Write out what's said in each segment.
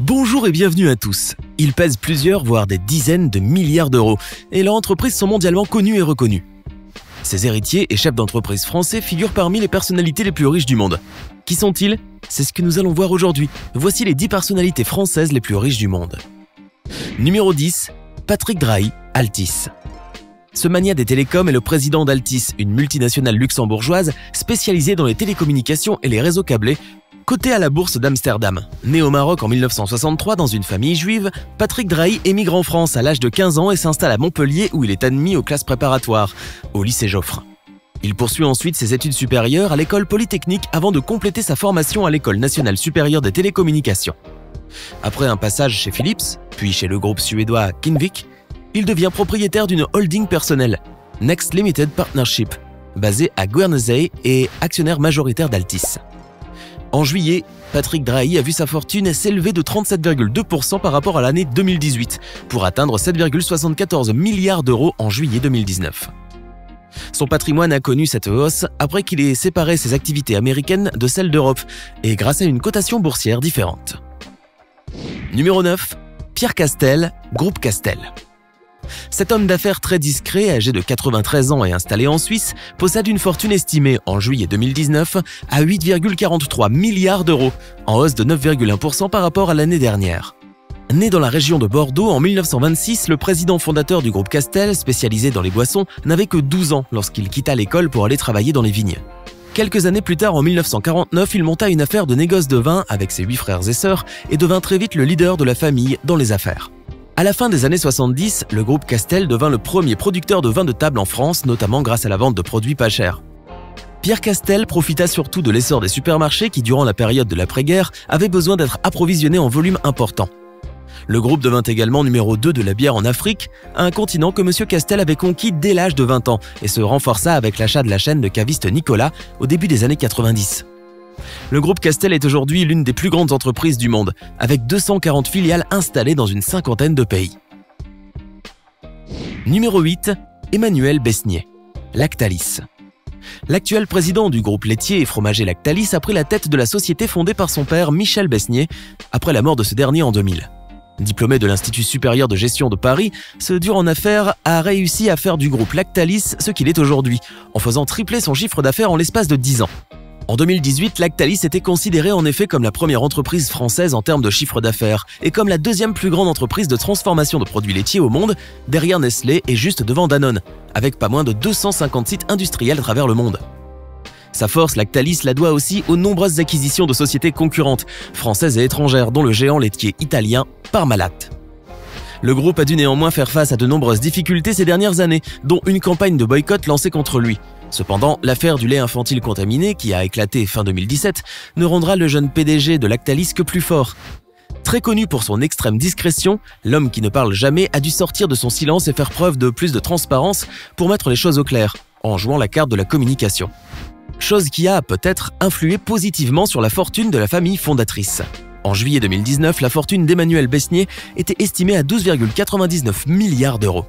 Bonjour et bienvenue à tous. Ils pèsent plusieurs, voire des dizaines de milliards d'euros, et leurs entreprises sont mondialement connues et reconnues. Ces héritiers et chefs d'entreprise français figurent parmi les personnalités les plus riches du monde. Qui sont-ils? C'est ce que nous allons voir aujourd'hui. Voici les 10 personnalités françaises les plus riches du monde. Numéro 10. Patrick Drahi, Altice. Ce magnat des télécoms est le président d'Altis, une multinationale luxembourgeoise spécialisée dans les télécommunications et les réseaux câblés, cotée à la bourse d'Amsterdam. Né au Maroc en 1963 dans une famille juive, Patrick Drahi émigre en France à l'âge de 15 ans et s'installe à Montpellier où il est admis aux classes préparatoires, au lycée Joffre. Il poursuit ensuite ses études supérieures à l'école polytechnique avant de compléter sa formation à l'école nationale supérieure des télécommunications. Après un passage chez Philips, puis chez le groupe suédois Kinvik, il devient propriétaire d'une holding personnelle, Next Limited Partnership, basée à Guernesey et actionnaire majoritaire d'Altis. En juillet, Patrick Drahi a vu sa fortune s'élever de 37,2% par rapport à l'année 2018, pour atteindre 7,74 milliards d'euros en juillet 2019. Son patrimoine a connu cette hausse après qu'il ait séparé ses activités américaines de celles d'Europe, et grâce à une cotation boursière différente. Numéro 9. Pierre Castel, Groupe Castel. Cet homme d'affaires très discret, âgé de 93 ans et installé en Suisse, possède une fortune estimée en juillet 2019 à 8,43 milliards d'euros, en hausse de 9,1% par rapport à l'année dernière. Né dans la région de Bordeaux en 1926, le président fondateur du groupe Castel, spécialisé dans les boissons, n'avait que 12 ans lorsqu'il quitta l'école pour aller travailler dans les vignes. Quelques années plus tard, en 1949, il monta une affaire de négoce de vin avec ses 8 frères et sœurs et devint très vite le leader de la famille dans les affaires. À la fin des années 70, le groupe Castel devint le premier producteur de vin de table en France, notamment grâce à la vente de produits pas chers. Pierre Castel profita surtout de l'essor des supermarchés qui, durant la période de l'après-guerre, avaient besoin d'être approvisionnés en volume important. Le groupe devint également numéro 2 de la bière en Afrique, un continent que M. Castel avait conquis dès l'âge de 20 ans et se renforça avec l'achat de la chaîne de cavistes Nicolas au début des années 90. Le groupe Castel est aujourd'hui l'une des plus grandes entreprises du monde, avec 240 filiales installées dans une cinquantaine de pays. Numéro 8. Emmanuel Besnier, Lactalis. L'actuel président du groupe laitier et fromager Lactalis a pris la tête de la société fondée par son père Michel Besnier, après la mort de ce dernier en 2000. Diplômé de l'Institut supérieur de gestion de Paris, ce dur en affaires a réussi à faire du groupe Lactalis ce qu'il est aujourd'hui, en faisant tripler son chiffre d'affaires en l'espace de 10 ans. En 2018, Lactalis était considéré en effet comme la première entreprise française en termes de chiffre d'affaires et comme la deuxième plus grande entreprise de transformation de produits laitiers au monde, derrière Nestlé et juste devant Danone, avec pas moins de 250 sites industriels à travers le monde. Sa force, Lactalis la doit aussi aux nombreuses acquisitions de sociétés concurrentes, françaises et étrangères, dont le géant laitier italien Parmalat. Le groupe a dû néanmoins faire face à de nombreuses difficultés ces dernières années, dont une campagne de boycott lancée contre lui. Cependant, l'affaire du lait infantile contaminé, qui a éclaté fin 2017, ne rendra le jeune PDG de Lactalis que plus fort. Très connu pour son extrême discrétion, l'homme qui ne parle jamais a dû sortir de son silence et faire preuve de plus de transparence pour mettre les choses au clair, en jouant la carte de la communication. Chose qui a peut-être influé positivement sur la fortune de la famille fondatrice. En juillet 2019, la fortune d'Emmanuel Besnier était estimée à 12,99 milliards d'euros.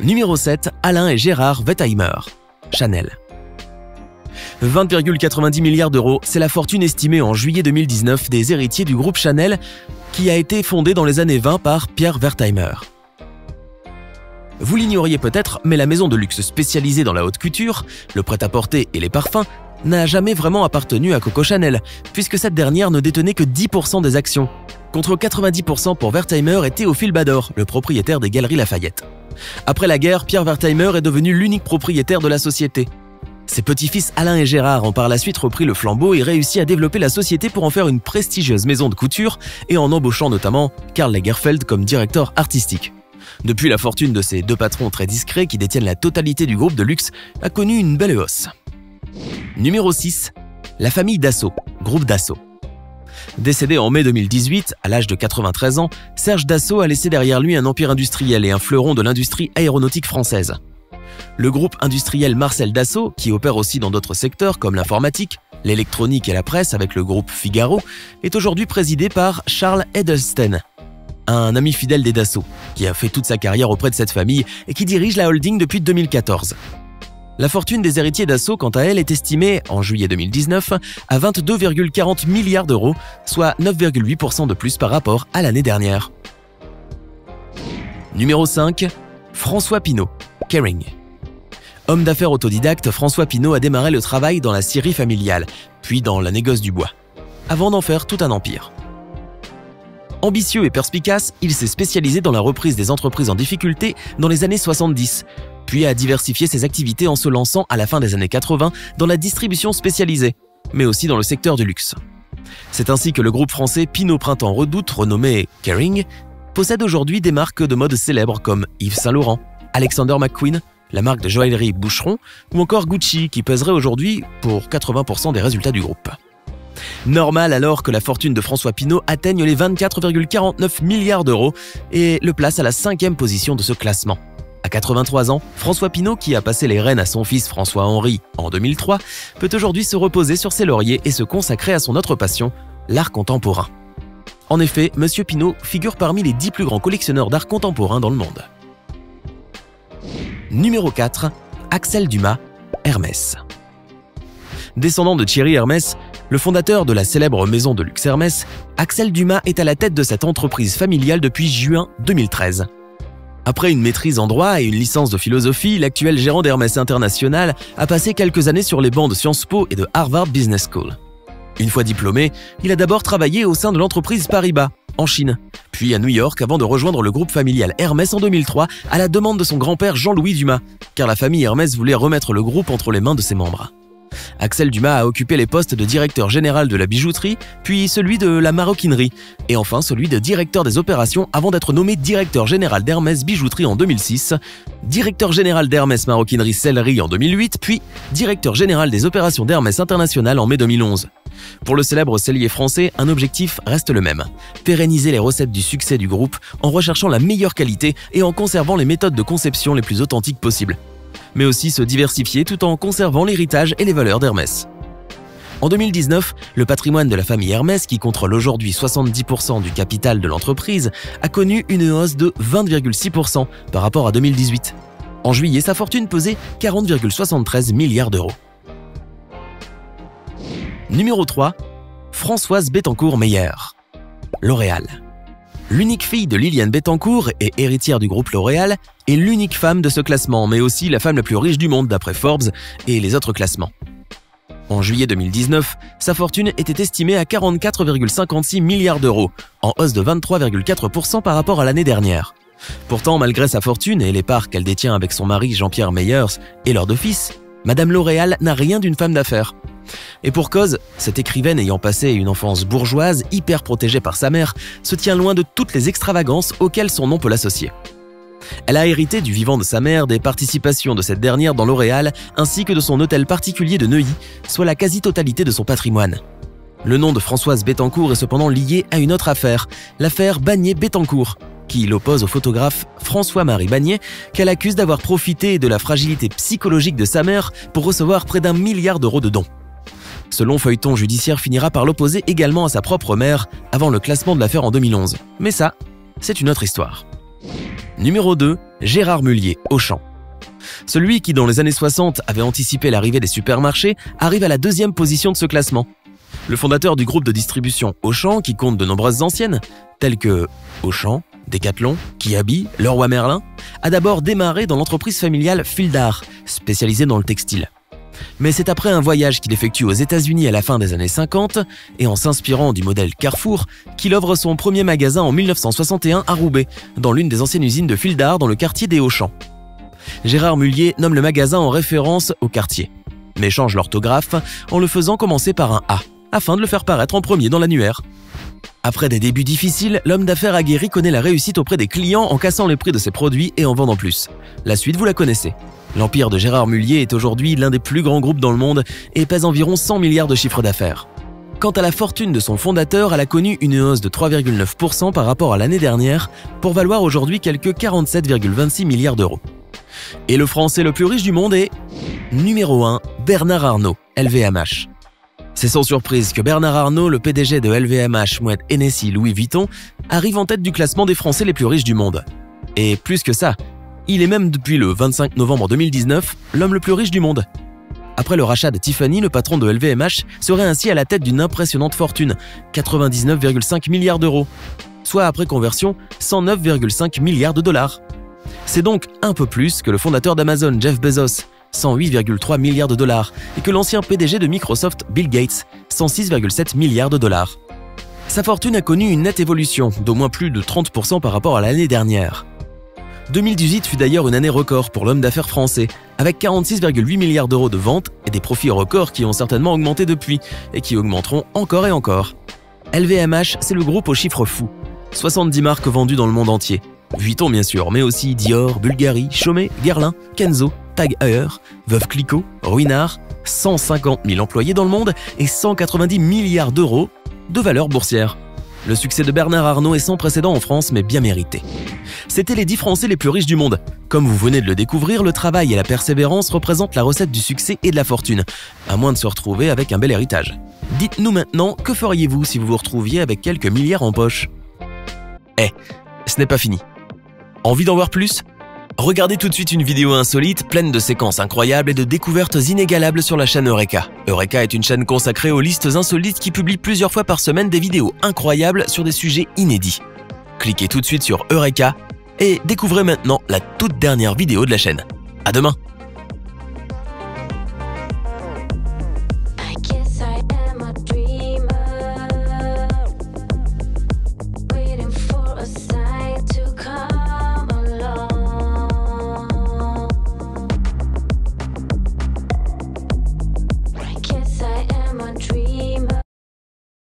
Numéro 7. Alain et Gérard Wertheimer, Chanel. 20,90 milliards d'euros, c'est la fortune estimée en juillet 2019 des héritiers du groupe Chanel qui a été fondé dans les années 20 par Pierre Wertheimer. Vous l'ignoriez peut-être, mais la maison de luxe spécialisée dans la haute couture, le prêt-à-porter et les parfums n'a jamais vraiment appartenu à Coco Chanel, puisque cette dernière ne détenait que 10% des actions, contre 90% pour Wertheimer et Théophile Bador, le propriétaire des Galeries Lafayette. Après la guerre, Pierre Wertheimer est devenu l'unique propriétaire de la société. Ses petits-fils Alain et Gérard ont par la suite repris le flambeau et réussi à développer la société pour en faire une prestigieuse maison de couture et en embauchant notamment Karl Lagerfeld comme directeur artistique. Depuis, la fortune de ces deux patrons très discrets qui détiennent la totalité du groupe de luxe a connu une belle hausse. Numéro 6. La famille Dassault, groupe Dassault. Décédé en mai 2018, à l'âge de 93 ans, Serge Dassault a laissé derrière lui un empire industriel et un fleuron de l'industrie aéronautique française. Le groupe industriel Marcel Dassault, qui opère aussi dans d'autres secteurs comme l'informatique, l'électronique et la presse avec le groupe Figaro, est aujourd'hui présidé par Charles Edelsten, un ami fidèle des Dassault, qui a fait toute sa carrière auprès de cette famille et qui dirige la holding depuis 2014. La fortune des héritiers Dassault, quant à elle, est estimée, en juillet 2019, à 22,40 milliards d'euros, soit 9,8% de plus par rapport à l'année dernière. Numéro 5. François Pinault, Kering. Homme d'affaires autodidacte, François Pinault a démarré le travail dans la scierie familiale, puis dans la négoce du bois, avant d'en faire tout un empire. Ambitieux et perspicace, il s'est spécialisé dans la reprise des entreprises en difficulté dans les années 70, puis a diversifié ses activités en se lançant à la fin des années 80 dans la distribution spécialisée, mais aussi dans le secteur du luxe. C'est ainsi que le groupe français Pinault Printemps Redoute, renommé Kering, possède aujourd'hui des marques de mode célèbres comme Yves Saint Laurent, Alexander McQueen, la marque de joaillerie Boucheron ou encore Gucci qui pèserait aujourd'hui pour 80% des résultats du groupe. Normal alors que la fortune de François Pinault atteigne les 24,49 milliards d'euros et le place à la 5e position de ce classement. À 83 ans, François Pinault, qui a passé les rênes à son fils François-Henri en 2003, peut aujourd'hui se reposer sur ses lauriers et se consacrer à son autre passion, l'art contemporain. En effet, Monsieur Pinault figure parmi les 10 plus grands collectionneurs d'art contemporain dans le monde. Numéro 4. Axel Dumas, Hermès. Descendant de Thierry Hermès, le fondateur de la célèbre maison de luxe Hermès, Axel Dumas est à la tête de cette entreprise familiale depuis juin 2013. Après une maîtrise en droit et une licence de philosophie, l'actuel gérant d'Hermès International a passé quelques années sur les bancs de Sciences Po et de Harvard Business School. Une fois diplômé, il a d'abord travaillé au sein de l'entreprise Paribas, en Chine, puis à New York avant de rejoindre le groupe familial Hermès en 2003 à la demande de son grand-père Jean-Louis Dumas, car la famille Hermès voulait remettre le groupe entre les mains de ses membres. Axel Dumas a occupé les postes de directeur général de la bijouterie, puis celui de la maroquinerie, et enfin celui de directeur des opérations avant d'être nommé directeur général d'Hermès Bijouterie en 2006, directeur général d'Hermès Maroquinerie Sellerie en 2008, puis directeur général des opérations d'Hermès International en mai 2011. Pour le célèbre sellier français, un objectif reste le même, pérenniser les recettes du succès du groupe en recherchant la meilleure qualité et en conservant les méthodes de conception les plus authentiques possibles, mais aussi se diversifier tout en conservant l'héritage et les valeurs d'Hermès. En 2019, le patrimoine de la famille Hermès, qui contrôle aujourd'hui 70% du capital de l'entreprise, a connu une hausse de 20,6% par rapport à 2018. En juillet, sa fortune pesait 40,73 milliards d'euros. Numéro 3. Françoise Bettencourt-Meyer, L'Oréal. L'unique fille de Liliane Bettencourt et héritière du groupe L'Oréal est l'unique femme de ce classement, mais aussi la femme la plus riche du monde d'après Forbes et les autres classements. En juillet 2019, sa fortune était estimée à 44,56 milliards d'euros, en hausse de 23,4% par rapport à l'année dernière. Pourtant, malgré sa fortune et les parts qu'elle détient avec son mari Jean-Pierre Meyers et leurs deux fils, Madame L'Oréal n'a rien d'une femme d'affaires. Et pour cause, cette écrivaine ayant passé une enfance bourgeoise, hyper protégée par sa mère, se tient loin de toutes les extravagances auxquelles son nom peut l'associer. Elle a hérité du vivant de sa mère des participations de cette dernière dans L'Oréal, ainsi que de son hôtel particulier de Neuilly, soit la quasi-totalité de son patrimoine. Le nom de Françoise Bettencourt est cependant lié à une autre affaire, l'affaire Bagné-Bettencourt, qui l'oppose au photographe François-Marie Bagné, qu'elle accuse d'avoir profité de la fragilité psychologique de sa mère pour recevoir près d'1 milliard d'euros de dons. Ce long feuilleton judiciaire finira par l'opposer également à sa propre mère avant le classement de l'affaire en 2011. Mais ça, c'est une autre histoire. Numéro 2. Gérard Mullier, Auchan. Celui qui, dans les années 60, avait anticipé l'arrivée des supermarchés, arrive à la 2e position de ce classement. Le fondateur du groupe de distribution Auchan, qui compte de nombreuses anciennes, telles que Auchan, Decathlon, Kiabi, Leroy Merlin, a d'abord démarré dans l'entreprise familiale Fildar, spécialisée dans le textile. Mais c'est après un voyage qu'il effectue aux États-Unis à la fin des années 50 et en s'inspirant du modèle Carrefour qu'il ouvre son premier magasin en 1961 à Roubaix, dans l'une des anciennes usines de Fildar dans le quartier des Auchan. Gérard Mullier nomme le magasin en référence au quartier, mais change l'orthographe en le faisant commencer par un A, afin de le faire paraître en premier dans l'annuaire. Après des débuts difficiles, l'homme d'affaires aguerri connaît la réussite auprès des clients en cassant les prix de ses produits et en vendant plus. La suite, vous la connaissez. L'empire de Gérard Mullier est aujourd'hui l'un des plus grands groupes dans le monde et pèse environ 100 milliards de chiffre d'affaires. Quant à la fortune de son fondateur, elle a connu une hausse de 3,9% par rapport à l'année dernière pour valoir aujourd'hui quelques 47,26 milliards d'euros. Et le Français le plus riche du monde est numéro 1, Bernard Arnault, LVMH. C'est sans surprise que Bernard Arnault, le PDG de LVMH, Moet Hennessy Louis Vuitton, arrive en tête du classement des Français les plus riches du monde. Et plus que ça, Il est même depuis le 25 novembre 2019 l'homme le plus riche du monde. Après le rachat de Tiffany, le patron de LVMH serait ainsi à la tête d'une impressionnante fortune, 99,5 milliards d'euros, soit après conversion 109,5 milliards de dollars. C'est donc un peu plus que le fondateur d'Amazon, Jeff Bezos, 108,3 milliards de dollars, et que l'ancien PDG de Microsoft, Bill Gates, 106,7 milliards de dollars. Sa fortune a connu une nette évolution, d'au moins plus de 30% par rapport à l'année dernière. 2018 fut d'ailleurs une année record pour l'homme d'affaires français, avec 46,8 milliards d'euros de ventes et des profits records qui ont certainement augmenté depuis, et qui augmenteront encore et encore. LVMH, c'est le groupe aux chiffres fous. 70 marques vendues dans le monde entier. Vuitton bien sûr, mais aussi Dior, Bulgari, Chaumet, Guerlain, Kenzo, Tag Heuer, Veuve Clicquot, Ruinart, 150 000 employés dans le monde et 190 milliards d'euros de valeur boursière. Le succès de Bernard Arnault est sans précédent en France, mais bien mérité. C'était les 10 Français les plus riches du monde. Comme vous venez de le découvrir, le travail et la persévérance représentent la recette du succès et de la fortune, à moins de se retrouver avec un bel héritage. Dites-nous maintenant, que feriez-vous si vous vous retrouviez avec quelques milliards en poche? Ce n'est pas fini. Envie d'en voir plus? Regardez tout de suite une vidéo insolite, pleine de séquences incroyables et de découvertes inégalables sur la chaîne Eureka. Eureka est une chaîne consacrée aux listes insolites qui publie plusieurs fois par semaine des vidéos incroyables sur des sujets inédits. Cliquez tout de suite sur Eureka et découvrez maintenant la toute dernière vidéo de la chaîne. À demain!